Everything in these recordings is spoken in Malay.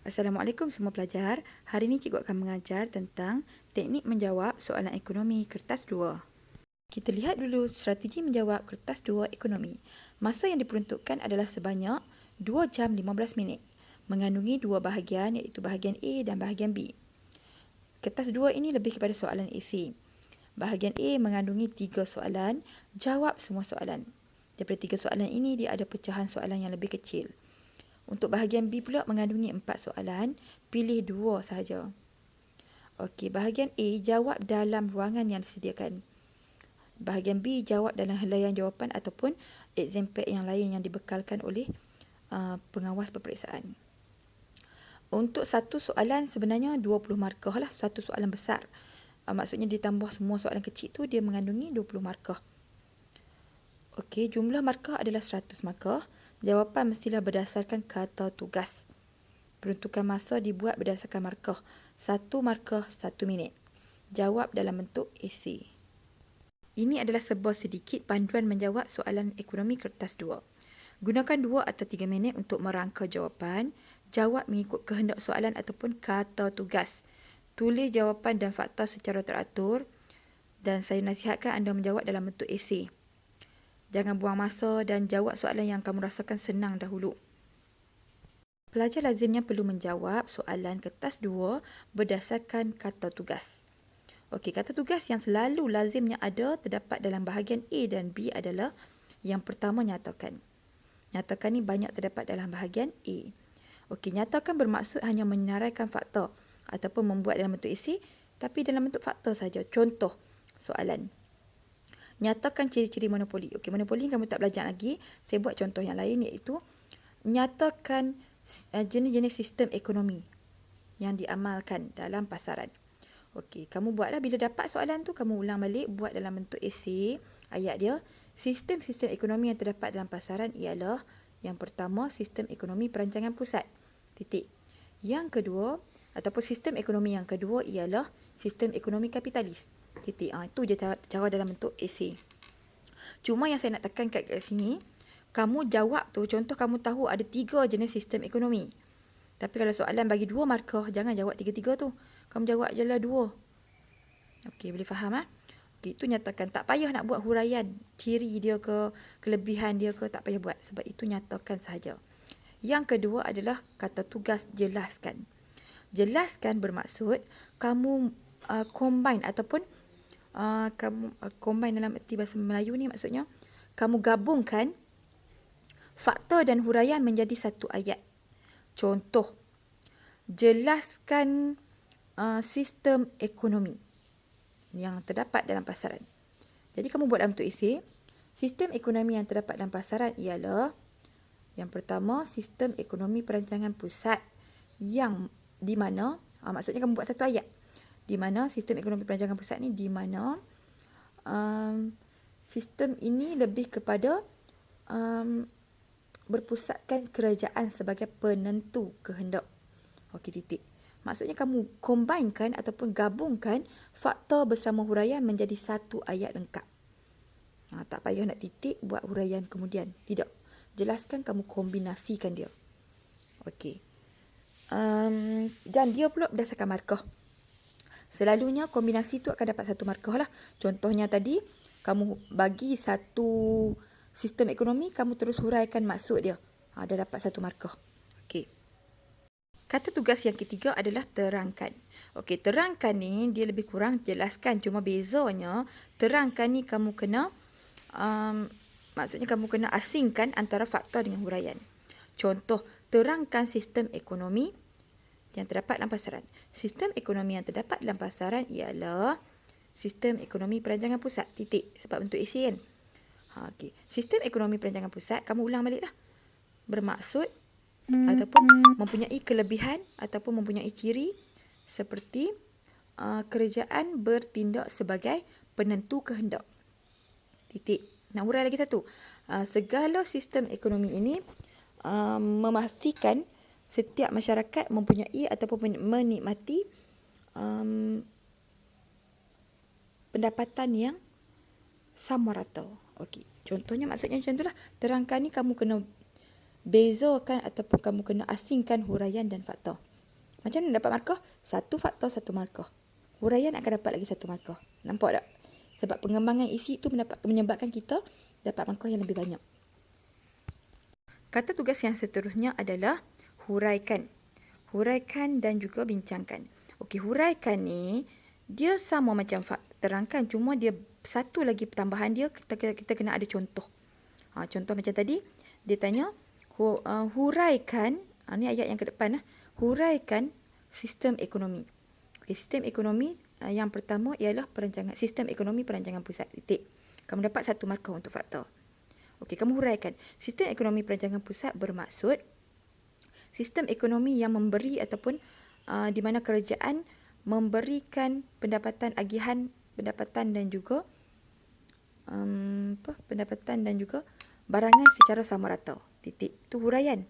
Assalamualaikum semua pelajar. Hari ini cikgu akan mengajar tentang teknik menjawab soalan ekonomi kertas 2. Kita lihat dulu strategi menjawab kertas 2 ekonomi. Masa yang diperuntukkan adalah sebanyak 2 jam 15 minit. Mengandungi dua bahagian iaitu bahagian A dan bahagian B. Kertas 2 ini lebih kepada soalan esei. Bahagian A mengandungi 3 soalan, jawab semua soalan. Daripada 3 soalan ini dia ada pecahan soalan yang lebih kecil. Untuk bahagian B pula mengandungi 4 soalan, pilih 2 sahaja. Okey, bahagian A jawab dalam ruangan yang disediakan. Bahagian B jawab dalam helaian jawapan ataupun exam pad yang lain yang dibekalkan oleh pengawas peperiksaan. Untuk satu soalan sebenarnya 20 markah lah, satu soalan besar. Maksudnya ditambah semua soalan kecil tu dia mengandungi 20 markah. Okey, jumlah markah adalah 100 markah. Jawapan mestilah berdasarkan kata tugas. Peruntukan masa dibuat berdasarkan markah. 1 markah 1 minit. Jawab dalam bentuk esei. Ini adalah sebuah sedikit panduan menjawab soalan ekonomi kertas 2. Gunakan 2 atau 3 minit untuk merangka jawapan. Jawab mengikut kehendak soalan ataupun kata tugas. Tulis jawapan dan fakta secara teratur. Dan saya nasihatkan anda menjawab dalam bentuk esei. Jangan buang masa dan jawab soalan yang kamu rasakan senang dahulu. Pelajar lazimnya perlu menjawab soalan kertas 2 berdasarkan kata tugas. Okey, kata tugas yang selalu lazimnya ada terdapat dalam bahagian A dan B adalah yang pertama, nyatakan. Nyatakan ni banyak terdapat dalam bahagian A. Okey, nyatakan bermaksud hanya menyenaraikan fakta ataupun membuat dalam bentuk esei tapi dalam bentuk fakta saja. Contoh soalan. Nyatakan ciri-ciri monopoli. Okey, monopoli kamu tak belajar lagi. Saya buat contoh yang lain iaitu nyatakan jenis-jenis sistem ekonomi yang diamalkan dalam pasaran. Okey, kamu buatlah bila dapat soalan tu kamu ulang balik buat dalam bentuk esei. Ayat dia, sistem-sistem ekonomi yang terdapat dalam pasaran ialah yang pertama sistem ekonomi perancangan pusat. Titik. Yang kedua ataupun sistem ekonomi yang kedua ialah sistem ekonomi kapitalis. Titik. Itu je cara dalam bentuk esei. Cuma yang saya nak tekan kat sini, kamu jawab tu, contoh kamu tahu ada 3 jenis sistem ekonomi. Tapi kalau soalan bagi 2 markah, jangan jawab 3-3 tu. Kamu jawab je lah 2. Okey, boleh faham? Okey, itu nyatakan. Tak payah nak buat huraian ciri dia ke, kelebihan dia ke, tak payah buat. Sebab itu nyatakan sahaja. Yang kedua adalah kata tugas, jelaskan. Jelaskan bermaksud kamu combine ataupun kamu combine dalam erti bahasa Melayu ni maksudnya kamu gabungkan fakta dan huraian menjadi satu ayat. Contoh, jelaskan sistem ekonomi yang terdapat dalam pasaran. Jadi kamu buat dalam bentuk esei. Sistem ekonomi yang terdapat dalam pasaran ialah yang pertama, sistem ekonomi perancangan pusat yang di mana maksudnya kamu buat satu ayat. Di mana sistem ekonomi perancangan pusat ni di mana sistem ini lebih kepada berpusatkan kerajaan sebagai penentu kehendak. Okey, titik. Maksudnya kamu combinekan ataupun gabungkan fakta bersama huraian menjadi satu ayat lengkap. Tak payah nak titik buat huraian kemudian. Tidak. Jelaskan, kamu kombinasikan dia. Okey. Dan dia pula berdasarkan markah. Selalunya kombinasi tu akan dapat 1 markah lah. Contohnya tadi, kamu bagi satu sistem ekonomi, kamu terus huraikan maksud dia. Dah dapat 1 markah. Okey. Kata tugas yang ketiga adalah terangkan. Okey, terangkan ni dia lebih kurang jelaskan. Cuma bezanya, terangkan ni kamu kena, maksudnya kamu kena asingkan antara fakta dengan huraian. Contoh, terangkan sistem ekonomi yang terdapat dalam pasaran. Sistem ekonomi yang terdapat dalam pasaran ialah sistem ekonomi perancangan pusat. Titik. Sebab bentuk esei kan. Okey. Sistem ekonomi perancangan pusat, kamu ulang balik lah. Bermaksud ataupun mempunyai kelebihan ataupun mempunyai ciri seperti kerajaan bertindak sebagai penentu kehendak. Titik. Nak hurai lagi satu. Segala sistem ekonomi ini memastikan setiap masyarakat mempunyai ataupun menikmati pendapatan yang sama rata. Okey, contohnya maksudnya macam itulah. Terangkan ni kamu kena bezakan ataupun kamu kena asingkan huraian dan fakta. Macam mana dapat markah? Satu faktor, satu markah. Huraian akan dapat lagi satu markah. Nampak tak? Sebab pengembangan isi itu menyebabkan kita dapat markah yang lebih banyak. Kata tugas yang seterusnya adalah huraikan. Huraikan dan juga bincangkan. Okey, huraikan ni dia sama macam terangkan, cuma dia satu lagi tambahan dia, kita kena ada contoh. Contoh macam tadi, dia tanya, huraikan, ni ayat yang ke depan, huraikan sistem ekonomi. Okey, sistem ekonomi yang pertama ialah sistem ekonomi perancangan pusat. Titik. Kamu dapat satu markah untuk faktor. Okey, kamu huraikan. Sistem ekonomi perancangan pusat bermaksud sistem ekonomi yang memberi ataupun di mana kerajaan memberikan pendapatan agihan, pendapatan dan juga barangan secara sama rata. Titik. Itu huraian.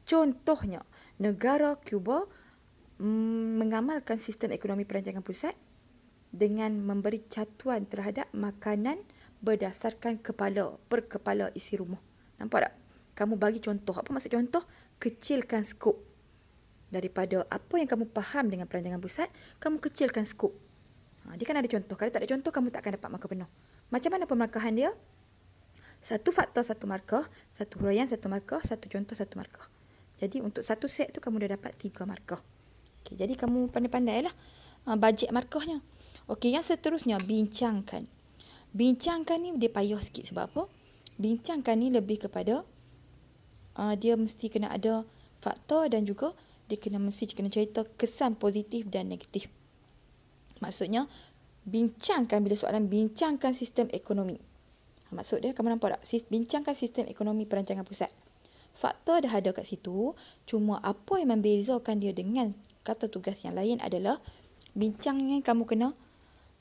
Contohnya, negara Cuba mengamalkan sistem ekonomi perancangan pusat dengan memberi catuan terhadap makanan berdasarkan per kepala isi rumah. Nampak tak? Kamu bagi contoh. Apa maksud contoh? Kecilkan skop. Daripada apa yang kamu faham dengan perancangan pusat, kamu kecilkan skop. Dia kan ada contoh. Kalau tak ada contoh, kamu tak akan dapat markah penuh. Macam mana pemarkahan dia? Satu faktor, satu markah. Satu huraian, satu markah. Satu contoh, satu markah. Jadi untuk satu set tu kamu dah dapat 3 markah. Okay, jadi kamu pandai-pandai lah bajet markahnya. Okey, yang seterusnya, bincangkan. Bincangkan ni dia payah sikit. Sebab apa? Bincangkan ni lebih kepada dia mesti kena ada faktor dan juga dia mesti kena cerita kesan positif dan negatif. Maksudnya, bila soalan bincangkan sistem ekonomi. Maksud dia, kamu nampak tak? Bincangkan sistem ekonomi perancangan pusat. Faktor dah ada kat situ, cuma apa yang membezakan dia dengan kata tugas yang lain adalah bincangnya kamu kena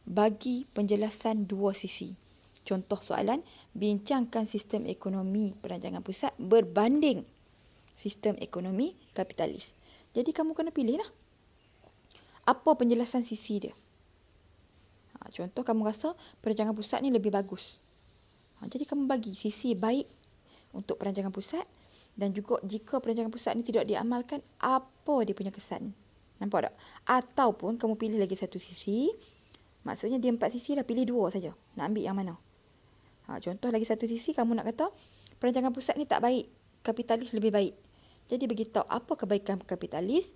bagi penjelasan dua sisi. Contoh soalan, bincangkan sistem ekonomi perancangan pusat berbanding sistem ekonomi kapitalis. Jadi kamu kena pilih lah. Apa penjelasan sisi dia? Contoh, kamu rasa perancangan pusat ni lebih bagus. Jadi kamu bagi sisi baik untuk perancangan pusat dan juga jika perancangan pusat ni tidak diamalkan, apa dia punya kesan. Nampak tak? Ataupun kamu pilih lagi satu sisi. Maksudnya dia 4 sisi dah, pilih 2 saja. Nak ambil yang mana? Contoh lagi satu sisi, kamu nak kata perancangan pusat ni tak baik, kapitalis lebih baik. Jadi beritahu apa kebaikan kapitalis,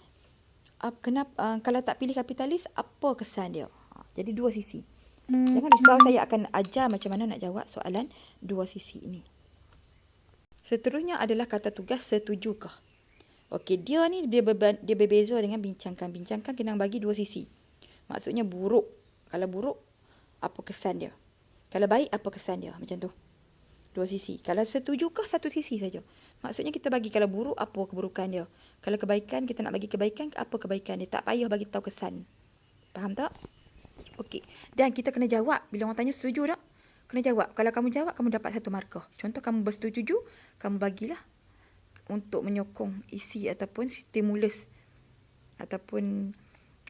kalau tak pilih kapitalis, apa kesan dia. Jadi 2 sisi. Jangan risau, saya akan ajar macam mana nak jawab soalan 2 sisi ini. Seterusnya adalah kata tugas setujukah. Okey, dia ni dia berbeza dengan bincangkan. Bincangkan kena bagi 2 sisi. Maksudnya buruk. Kalau buruk, apa kesan dia? Kalau baik, apa kesan dia? Macam tu. 2 sisi. Kalau setujukah, 1 sisi saja. Maksudnya kita bagi kalau buruk, apa keburukan dia. Kalau kebaikan, kita nak bagi kebaikan, apa kebaikan dia. Tak payah bagi tahu kesan. Faham tak? Okey. Dan kita kena jawab. Bila orang tanya setuju tak? Kena jawab. Kalau kamu jawab, kamu dapat 1 markah. Contoh, kamu bersetuju, kamu bagilah untuk menyokong isi ataupun stimulus ataupun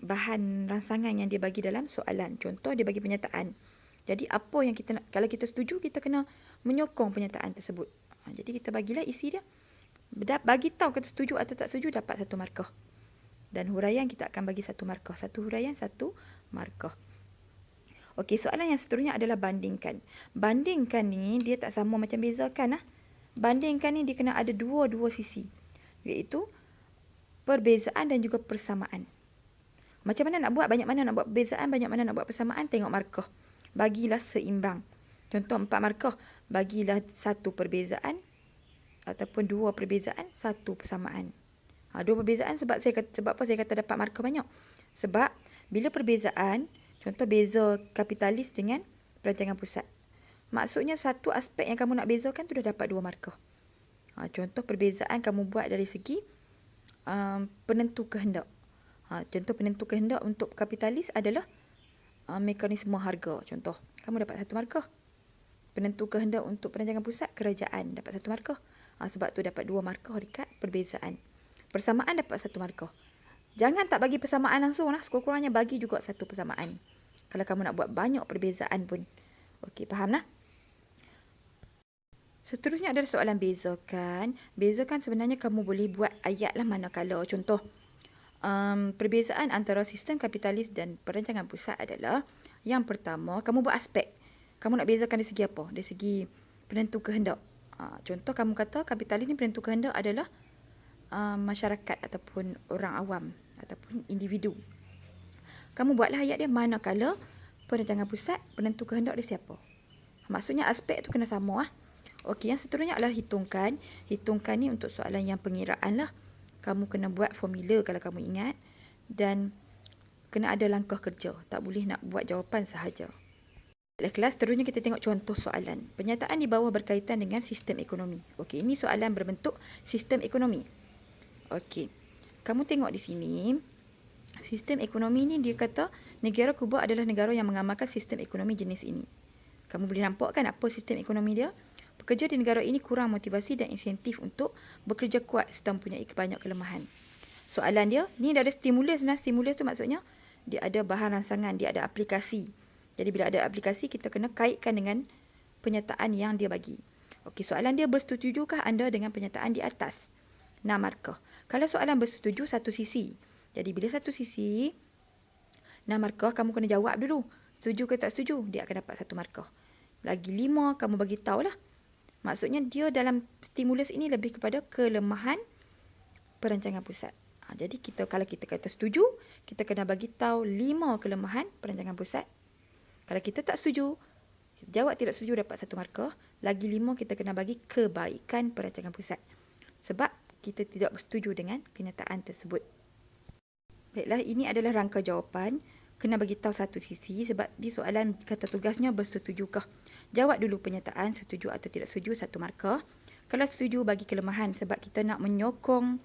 bahan ransangan yang dia bagi dalam soalan. Contoh, dia bagi pernyataan. Jadi apa yang kita nak, kalau kita setuju, kita kena menyokong pernyataan tersebut. Jadi kita bagilah isi dia. Bagi tahu kita setuju atau tak setuju, dapat 1 markah. Dan huraian kita akan bagi 1 markah. 1 huraian, 1 markah. Okey, soalan yang seterusnya adalah bandingkan. Bandingkan ni dia tak sama macam bezakan lah. Bandingkan ni dia kena ada dua sisi. Iaitu perbezaan dan juga persamaan. Macam mana nak buat? Banyak mana nak buat perbezaan, banyak mana nak buat persamaan, tengok markah. Bagilah seimbang. Contoh 4 markah, bagilah 1 perbezaan ataupun 2 perbezaan, 1 persamaan. 2 perbezaan sebab apa saya kata dapat markah banyak? Sebab bila perbezaan, contoh beza kapitalis dengan perancangan pusat. Maksudnya satu aspek yang kamu nak bezakan tu dah dapat 2 markah. Contoh perbezaan kamu buat dari segi penentu kehendak. Contoh penentu kehendak untuk kapitalis adalah mekanisme harga. Contoh, kamu dapat 1 markah. Penentu kehendak untuk perancangan pusat, kerajaan, dapat 1 markah. Sebab tu dapat 2 markah dekat perbezaan. Persamaan dapat 1 markah. Jangan tak bagi persamaan langsung lah. Sekurang-kurangnya bagi juga 1 persamaan. Kalau kamu nak buat banyak perbezaan pun. Okey, faham lah? Seterusnya adalah soalan bezakan. Bezakan sebenarnya kamu boleh buat ayat lah manakala. Contoh, Perbezaan antara sistem kapitalis dan perancangan pusat adalah, yang pertama, kamu buat aspek. Kamu nak bezakan dari segi apa? Dari segi penentu kehendak. Contoh kamu kata kapitalis ni penentu kehendak adalah masyarakat ataupun orang awam ataupun individu. Kamu buatlah ayat dia, manakala perancangan pusat penentu kehendak dia siapa. Maksudnya aspek tu kena sama. Okey, yang seterusnya adalah hitungkan. Hitungkan ni untuk soalan yang pengiraan lah. Kamu kena buat formula kalau kamu ingat. Dan kena ada langkah kerja. Tak boleh nak buat jawapan sahaja. Dalam kelas, seterusnya kita tengok contoh soalan. Pernyataan di bawah berkaitan dengan sistem ekonomi. Okey, ini soalan berbentuk sistem ekonomi. Okey, kamu tengok di sini. Sistem ekonomi ni dia kata negara Kuba adalah negara yang mengamalkan sistem ekonomi jenis ini. Kamu boleh nampak kan apa sistem ekonomi dia? Pekerja di negara ini kurang motivasi dan insentif untuk bekerja kuat serta mempunyai banyak kelemahan. Soalan dia, ni dah ada stimulus. Stimulus tu maksudnya dia ada bahan rangsangan, dia ada aplikasi. Jadi bila ada aplikasi, kita kena kaitkan dengan pernyataan yang dia bagi. Okey, soalan dia, bersetujukah anda dengan pernyataan di atas? 6 markah. Kalau soalan bersetuju, satu sisi. Jadi bila satu sisi, 6 markah, kamu kena jawab dulu. Setuju ke tak setuju? Dia akan dapat 1 markah. Lagi 5, kamu bagi tahulah. Maksudnya dia dalam stimulus ini lebih kepada kelemahan perancangan pusat. Jadi kalau kita kata setuju, kita kena bagi tahu 5 kelemahan perancangan pusat. Kalau kita tak setuju, kita jawab tidak setuju, dapat 1 markah. Lagi 5, kita kena bagi kebaikan perancangan pusat. Sebab kita tidak bersetuju dengan kenyataan tersebut. Baiklah, ini adalah rangka jawapan. Kena bagi tahu satu sisi sebab di soalan kata tugasnya bersetujukah. Jawab dulu pernyataan setuju atau tidak setuju, 1 markah. Kalau setuju, bagi kelemahan sebab kita nak menyokong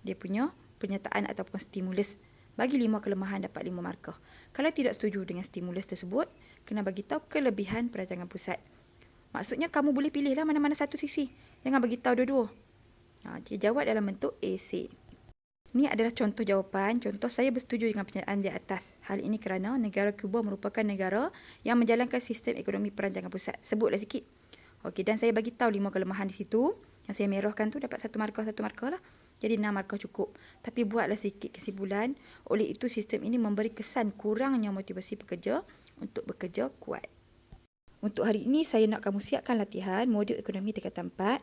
dia punya pernyataan ataupun stimulus. Bagi 5 kelemahan, dapat 5 markah. Kalau tidak setuju dengan stimulus tersebut, kena bagi tahu kelebihan perancangan pusat. Maksudnya kamu boleh pilihlah mana-mana satu sisi. Jangan bagi tahu dua-dua. Dia jawab dalam bentuk AC. Ini adalah contoh jawapan. Contoh, saya bersetuju dengan pernyataan di atas. Hal ini kerana negara Kuba merupakan negara yang menjalankan sistem ekonomi perancangan pusat. Sebutlah sikit. Okey, dan saya bagi tahu 5 kelemahan di situ. Yang saya merahkan tu dapat 1 markah, 1 markah lah. Jadi 6 markah cukup. Tapi buatlah sikit kesimpulan. Oleh itu, sistem ini memberi kesan kurangnya motivasi pekerja untuk bekerja kuat. Untuk hari ini, saya nak kamu siapkan latihan modul ekonomi tingkatan 4.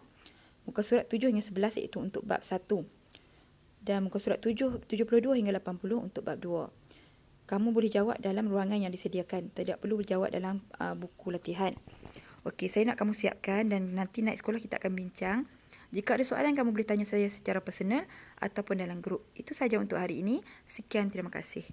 Muka surat 7 hingga 11 iaitu untuk bab 1. Dan muka surat 72 hingga 80 untuk bab 2. Kamu boleh jawab dalam ruangan yang disediakan. Tidak perlu jawab dalam buku latihan. Okey, saya nak kamu siapkan dan nanti naik sekolah kita akan bincang. Jika ada soalan, kamu boleh tanya saya secara personal ataupun dalam grup. Itu saja untuk hari ini. Sekian, terima kasih.